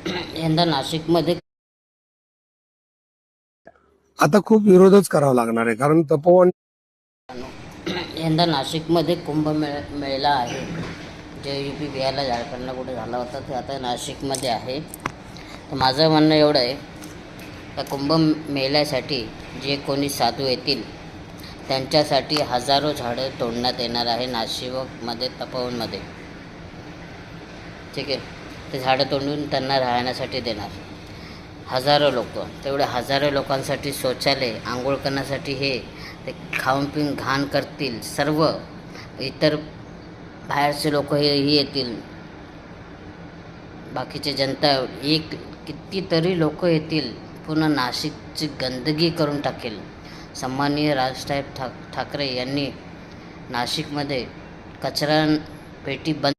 यंदा नाशिकमध्ये आता खूप विरोधच करावा लागणार आहे, कारण तपोवन यंदा नाशिकमध्ये कुंभमेळा आहे. जे UP बिहारला झारखंडला कुठे झाला होता ते आता नाशिकमध्ये आहे. तर माझं म्हणणं एवढं आहे त्या कुंभमेळ्यासाठी जे कोणी साधू येतील त्यांच्यासाठी हजारो झाडं तोडण्यात येणार आहे नाशिकमध्ये तपोवनमध्ये. ठीक आहे, ते झाडं तोडून त्यांना राहण्यासाठी देणार हजारो लोक. तेवढे हजारो लोकांसाठी शौचालय, आंघोळ करण्यासाठी हे ते खाऊन पिऊन घाण करतील. सर्व इतर बाहेरचे लोक हे येतील, बाकीचे जनता एक कितीतरी लोक येतील, पूर्ण नाशिकची गंदगी करून टाकेल. सन्माननीय राजसाहेब ठाकरे यांनी नाशिकमध्ये कचरा पेटी बंद